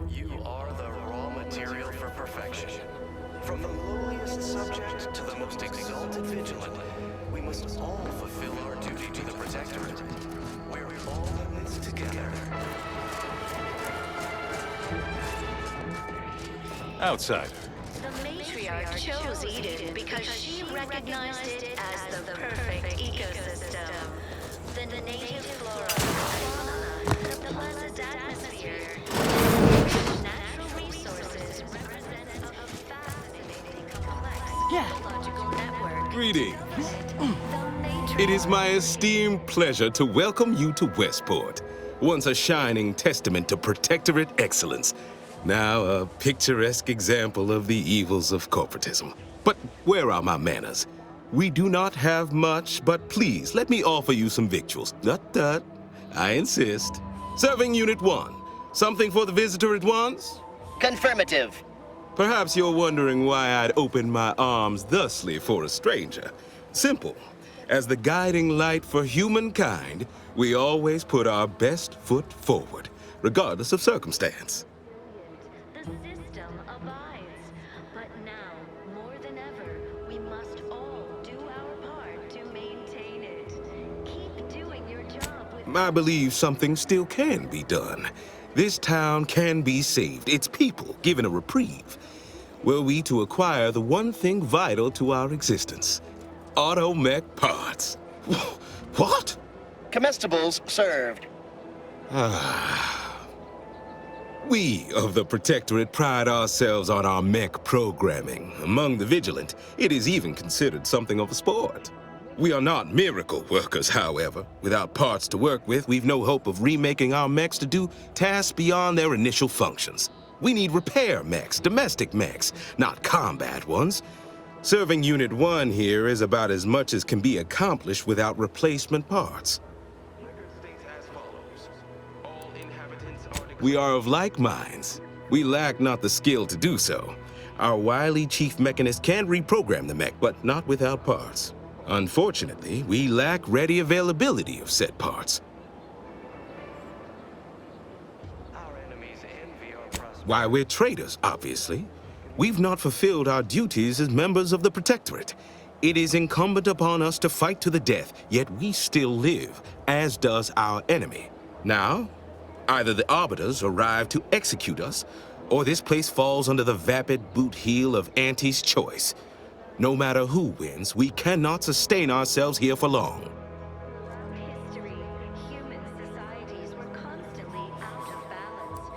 You are the raw material for perfection. From the lowliest subject to the most exalted vigilant, we must all fulfill our duty to the Protectorate. We're all in this together. Outsider. The matriarch chose Eden because she recognized it as the perfect ecosystem. The native flora and fauna, the pleasant atmosphere, natural resources represent a fascinating, complex ecological network. Greetings. It is my esteemed pleasure to welcome you to Westport, once a shining testament to Protectorate excellence. Now a picturesque example of the evils of corporatism. But where are my manners? We do not have much, but please let me offer you some victuals. Tut. I insist. Serving Unit 1. Something for the visitor at once? Confirmative. Perhaps you're wondering why I'd open my arms thusly for a stranger. Simple. As the guiding light for humankind, we always put our best foot forward, regardless of circumstance. The system abides, but now, more than ever, we must all do our part to maintain it. Keep doing your job with... I believe something still can be done. This town can be saved, its people given a reprieve. Were we to acquire the one thing vital to our existence, automech parts. What? Comestibles served. We of the Protectorate pride ourselves on our mech programming. Among the vigilant, it is even considered something of a sport. We are not miracle workers, however. Without parts to work with, we've no hope of remaking our mechs to do tasks beyond their initial functions. We need repair mechs, domestic mechs, not combat ones. Serving Unit 1 here is about as much as can be accomplished without replacement parts. We are of like minds. We lack not the skill to do so. Our wily chief mechanist can reprogram the mech, but not without parts. Unfortunately, we lack ready availability of said parts. Why, we're traitors, obviously. We've not fulfilled our duties as members of the Protectorate. It is incumbent upon us to fight to the death, yet we still live, as does our enemy. Now, either the Arbiters arrive to execute us, or this place falls under the vapid boot heel of Auntie's choice. No matter who wins, we cannot sustain ourselves here for long. history, human societies were constantly out of balance.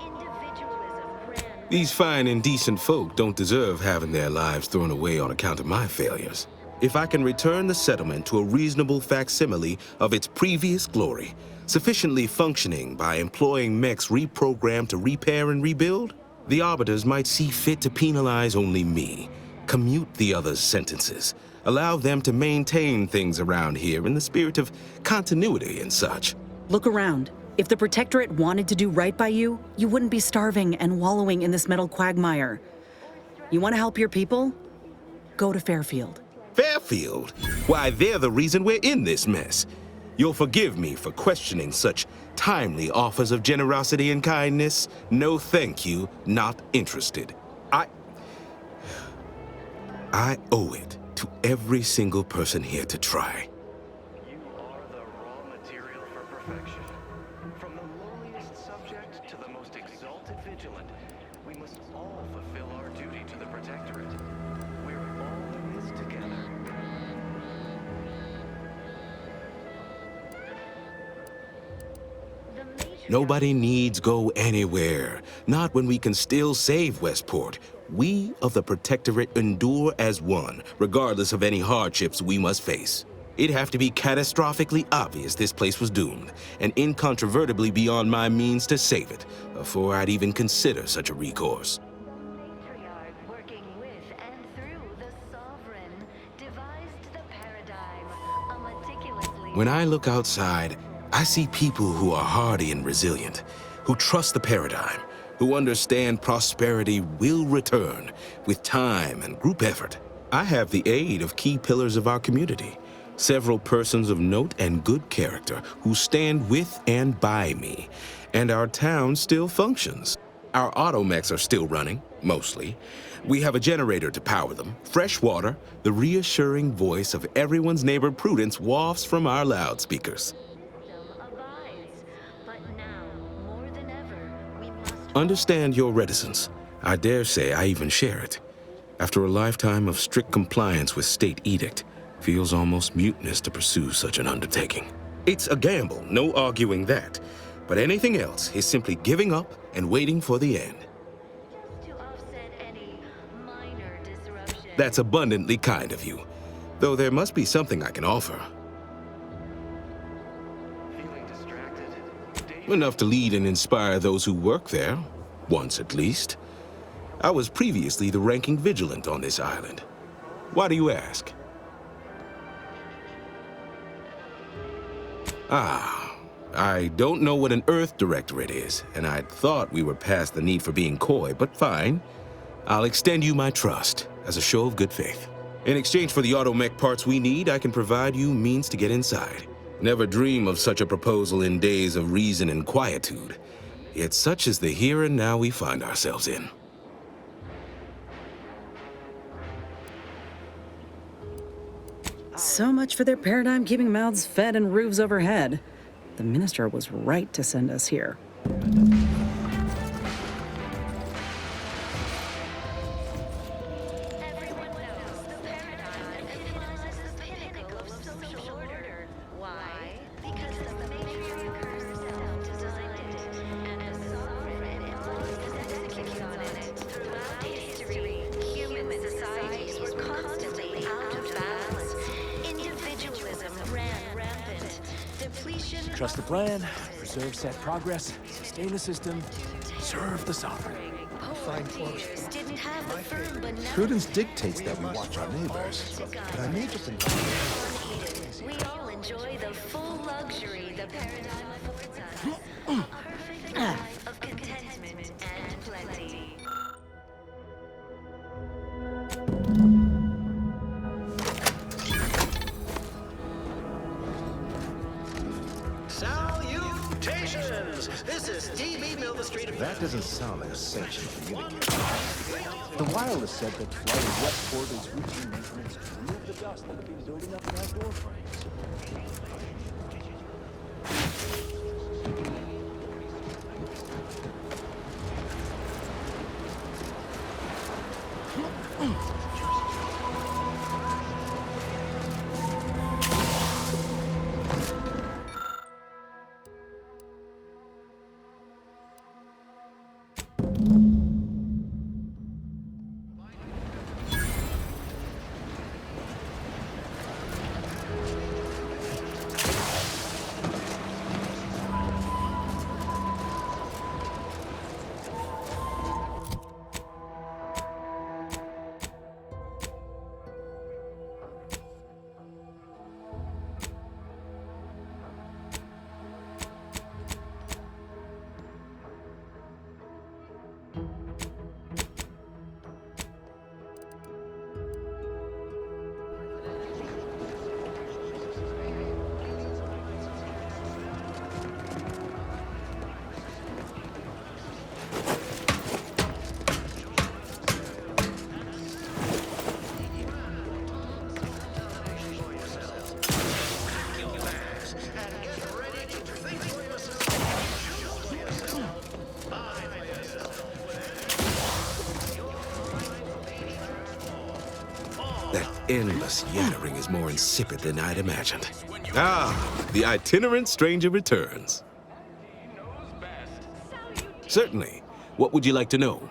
Individualism ran... These fine and decent folk don't deserve having their lives thrown away on account of my failures. If I can return the settlement to a reasonable facsimile of its previous glory, sufficiently functioning by employing mechs reprogrammed to repair and rebuild, the Arbiters might see fit to penalize only me, commute the others' sentences, allow them to maintain things around here in the spirit of continuity and such. Look around. If the Protectorate wanted to do right by you, you wouldn't be starving and wallowing in this metal quagmire. You want to help your people? Go to Fairfield. Fairfield? Why, they're the reason we're in this mess. You'll forgive me for questioning such timely offers of generosity and kindness. No thank you, not interested. I owe it to every single person here to try. You are the raw material for perfection. From the lowliest subject to the most exalted vigilant, we must all fulfill our duty to the Protectorate. We're all in this together. Nobody needs go anywhere, not when we can still save Westport. We of the Protectorate endure as one, regardless of any hardships we must face. It'd have to be catastrophically obvious this place was doomed, and incontrovertibly beyond my means to save it, before I'd even consider such a recourse. Matriarch, working with and through the Sovereign, devised the paradigm, a meticulously... When I look outside, I see people who are hardy and resilient, who trust the paradigm, who understand prosperity will return with time and group effort. I have the aid of key pillars of our community, several persons of note and good character who stand with and by me, and our town still functions. Our automechs are still running, mostly. We have a generator to power them, fresh water, the reassuring voice of everyone's neighbor Prudence wafts from our loudspeakers. Abides. But now, more than ever, we must Understand your reticence. I dare say I even share it. After a lifetime of strict compliance with state edict, feels almost mutinous to pursue such an undertaking. It's a gamble, no arguing that. But anything else is simply giving up and waiting for the end. to offset any minor disruption. That's abundantly kind of you. Though there must be something I can offer. Feeling distracted? Enough to lead and inspire those who work there, once at least. I was previously the ranking vigilant on this island. Why do you ask? I don't know what an Earth Directorate is, and I'd thought we were past the need for being coy, but fine. I'll extend you my trust as a show of good faith. In exchange for the automech parts we need, I can provide you means to get inside. Never dream of such a proposal in days of reason and quietude. Yet such is the here and now we find ourselves in. So much for their paradigm keeping mouths fed and roofs overhead. The minister was right to send us here. Everyone knows the paradigm epitomizes the pinnacle of social order. Why? Because the matriarch herself designed it, and the sovereign embodies and executes on it. Throughout history, human societies were constantly out of balance. Individualism ran rampant. Depletion. Trust the plan, preserve set progress, sustain the system, serve the sovereign. Leaders didn't have the firm benevolence. Prudence dictates that we watch our neighbors, but I may just We all enjoy the full luxury the paradigm affords us. A perfect life of contentment and plenty. Salutations! This is TV Milva Street. That doesn't sound like a sanctioned communication. The wireless said that flight westport is routine maintenance to remove the dust that had been building up in our door frames. That endless yattering is more insipid than I'd imagined. The itinerant stranger returns. Certainly. What would you like to know?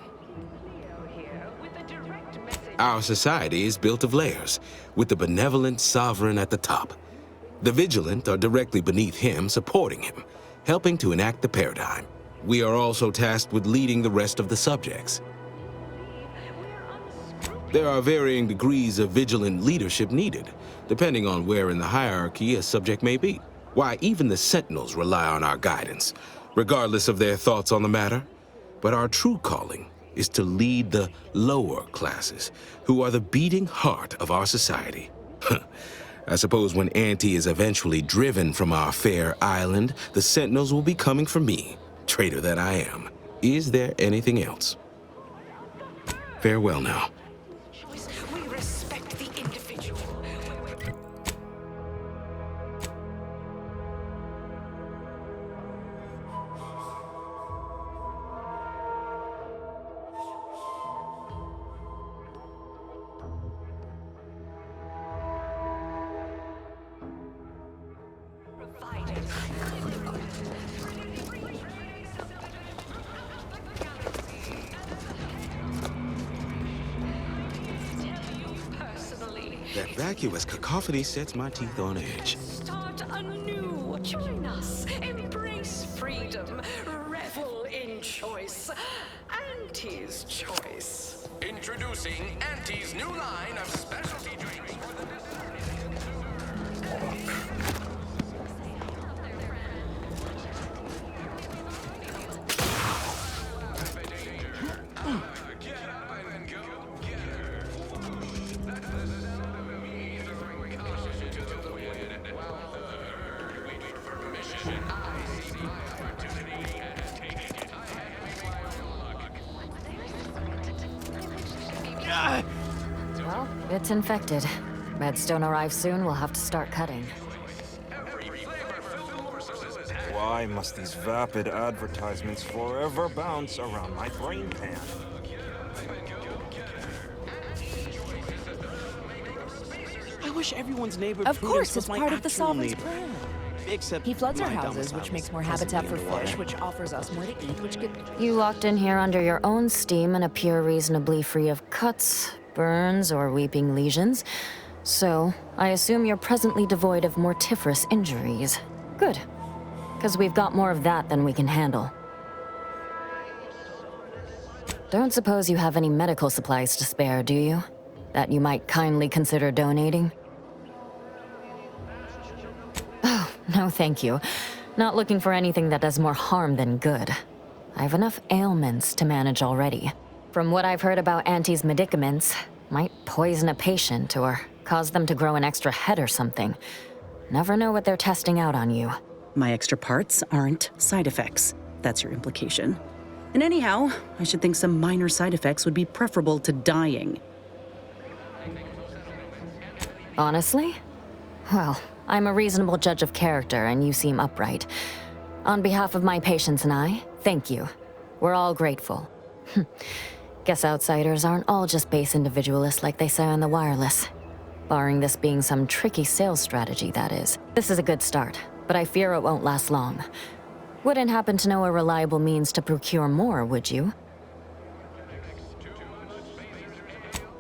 Our society is built of layers, with the benevolent sovereign at the top. The vigilant are directly beneath him, supporting him, helping to enact the paradigm. We are also tasked with leading the rest of the subjects. There are varying degrees of vigilant leadership needed, depending on where in the hierarchy a subject may be. Why, even the Sentinels rely on our guidance, regardless of their thoughts on the matter. But our true calling is to lead the lower classes, who are the beating heart of our society. I suppose when Auntie is eventually driven from our fair island, the Sentinels will be coming for me, traitor that I am. Is there anything else? Farewell now. We respect the individual. Personally, That vacuous cacophony sets my teeth on edge. start anew. Join us. Embrace freedom. Revel in choice. Auntie's choice. Introducing Auntie's new line of specialty drinks for the Well, it's infected. Meds don't arrive soon, we'll have to start cutting. Why must these vapid advertisements forever bounce around my brain pan? I wish everyone's neighbor Of Prudence course, was it's my part of the actual Sovereign's neighbor. plan. Except He floods our my houses, domicile which makes more hasn't habitat been for in a while. fish, which offers us more to eat, which could... You walked in here under your own steam and appear reasonably free of cuts, burns, or weeping lesions. So, I assume you're presently devoid of mortiferous injuries. Good. Because we've got more of that than we can handle. Don't suppose you have any medical supplies to spare, do you? That you might kindly consider donating? Oh, no thank you. Not looking for anything that does more harm than good. I've enough ailments to manage already. From what I've heard about Auntie's medicaments, might poison a patient or cause them to grow an extra head or something. Never know what they're testing out on you. My extra parts aren't side effects. That's your implication. And anyhow, I should think some minor side effects would be preferable to dying. Honestly? Well, I'm a reasonable judge of character, and you seem upright. On behalf of my patients and I, thank you. We're all grateful. Guess outsiders aren't all just base individualists like they say on the wireless. Barring this being some tricky sales strategy, that is. This is a good start, but I fear it won't last long. Wouldn't happen to know a reliable means to procure more, would you?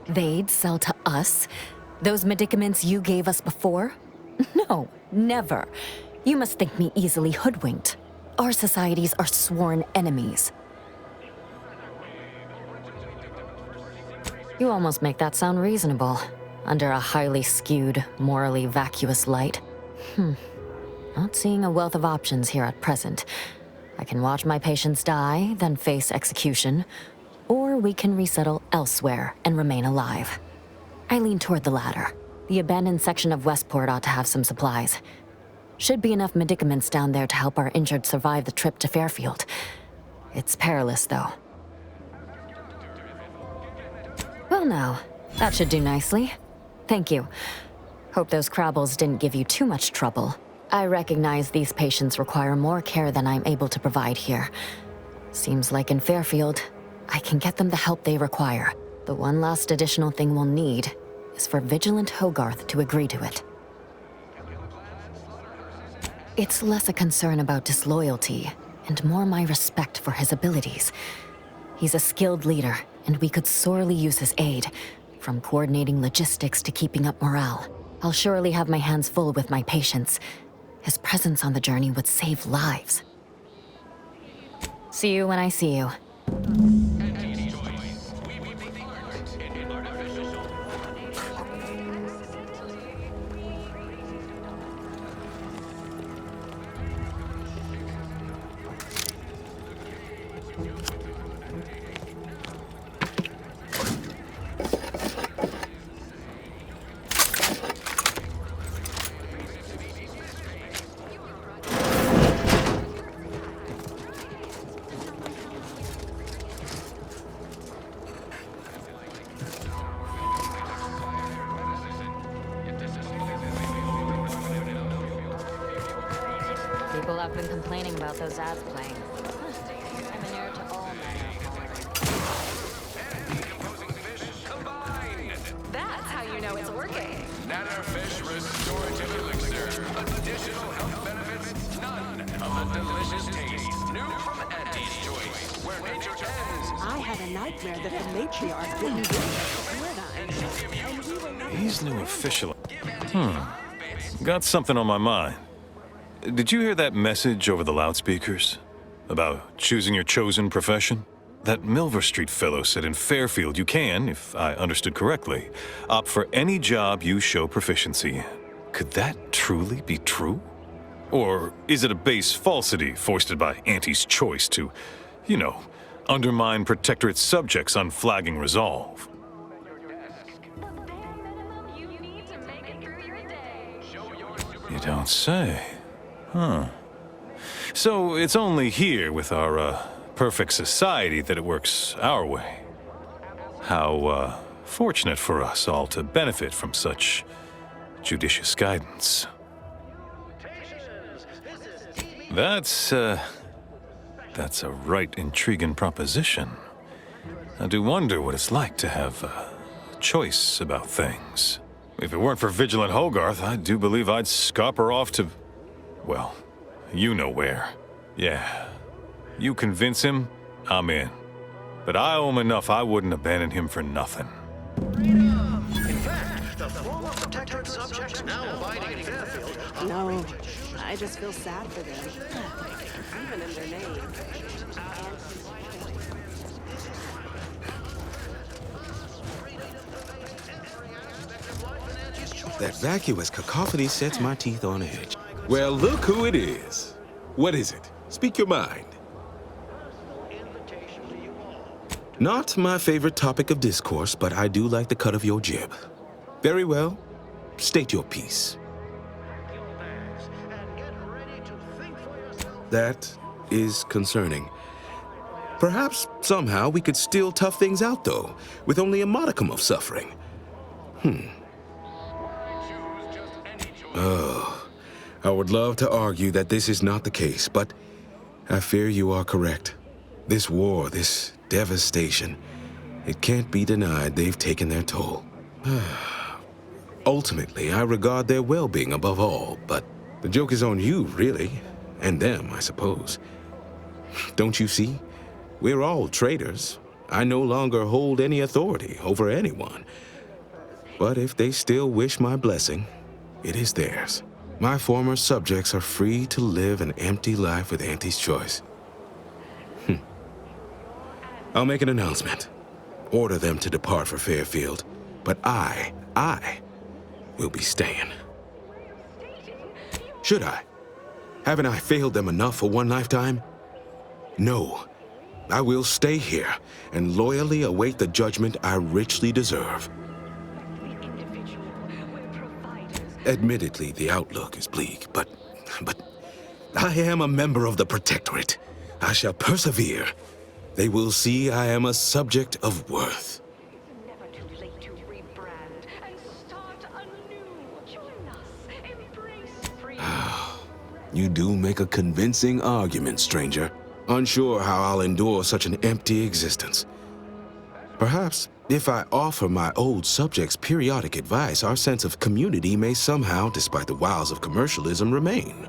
They'd sell to us? Those medicaments you gave us before? No, never. You must think me easily hoodwinked. Our societies are sworn enemies. You almost make that sound reasonable, under a highly skewed, morally vacuous light. Not seeing a wealth of options here at present. I can watch my patients die, then face execution, or we can resettle elsewhere and remain alive. I lean toward the latter. The abandoned section of Westport ought to have some supplies. Should be enough medicaments down there to help our injured survive the trip to Fairfield. It's perilous, though. Well now, that should do nicely. Thank you. Hope those Crabbles didn't give you too much trouble. I recognize these patients require more care than I'm able to provide here. Seems like in Fairfield, I can get them the help they require. The one last additional thing we'll need is for Vigilant Hogarth to agree to it. It's less a concern about disloyalty, and more my respect for his abilities. He's a skilled leader, and we could sorely use his aid, from coordinating logistics to keeping up morale. I'll surely have my hands full with my patients. His presence on the journey would save lives. See you when I see you. People have been complaining about those ads playing. I'm inured to all manner of hollering. That's how you know it's working. Nannerfish restorative elixir. Additional health benefits, none of the delicious taste. New from Auntie's Choice, where nature ends. I had a nightmare that the matriarch didn't give us. He's new official. Got something on my mind. Did you hear that message over the loudspeakers? About choosing your chosen profession? That Milver Street fellow said in Fairfield you can, if I understood correctly, opt for any job you show proficiency in. Could that truly be true? Or is it a base falsity foisted by Auntie's Choice to, you know, undermine Protectorate subjects' unflagging resolve? You don't say. Huh. So it's only here with our, perfect society that it works our way. How, fortunate for us all to benefit from such judicious guidance. That's a right intriguing proposition. I do wonder what it's like to have a choice about things. If it weren't for Vigilant Hogarth, I do believe I'd scupper off to, well, you know where. Yeah. You convince him, I'm in. But I owe him enough I wouldn't abandon him for nothing. In fact, the former Protectorate subjects now abiding in Fairfield. No, I just feel sad for them. Even in their name. That vacuous cacophony sets my teeth on edge. Well, look who it is. What is it? Speak your mind. Not my favorite topic of discourse, but I do like the cut of your jib. Very well. State your piece. That is concerning. Perhaps somehow we could still tough things out, though, with only a modicum of suffering. Oh, I would love to argue that this is not the case, but I fear you are correct. This war, this devastation, it can't be denied they've taken their toll. Ultimately, I regard their well-being above all, but the joke is on you, really, and them, I suppose. Don't you see? We're all traitors. I no longer hold any authority over anyone. But if they still wish my blessing, it is theirs. My former subjects are free to live an empty life with Auntie's Choice. I'll make an announcement. Order them to depart for Fairfield. But I will be staying. Should I? Haven't I failed them enough for one lifetime? No. I will stay here and loyally await the judgment I richly deserve. Admittedly, the outlook is bleak, but I am a member of the Protectorate. I shall persevere. They will see I am a subject of worth. Never too late to rebrand and start anew. Join us. Embrace freedom. You do make a convincing argument, stranger. Unsure how I'll endure such an empty existence. Perhaps, if I offer my old subjects periodic advice, our sense of community may somehow, despite the wiles of commercialism, remain.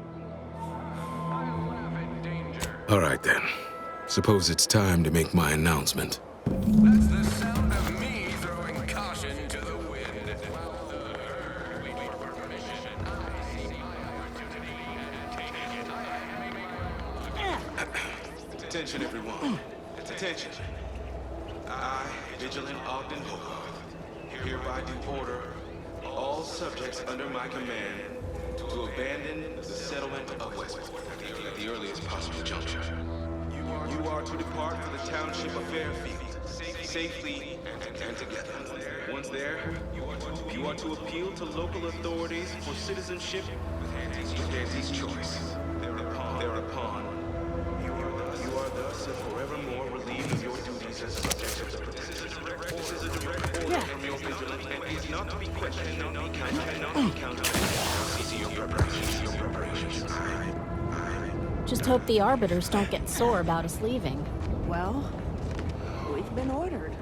All right, then. Suppose it's time to make my announcement. That's the sound of me throwing caution to the wind. While the herd wait for permission, I see my opportunity and take it. Attention, everyone. Attention. I, Vigilant Ogden Hogarth, hereby do order all subjects under my command to abandon the settlement of Westport at the earliest possible juncture. You are to depart for the township of Fairfield, safely and together. Once there, you are to appeal to local authorities for citizenship with Auntie's Choice. Thereupon, you are thus and forevermore relieved of your duties as subjects of the Protectorate. This is a direct order from your vigilance and is not to be questioned, not be counted. See your preparations. hope the Arbiters don't get sore about us leaving. Well, we've been ordered.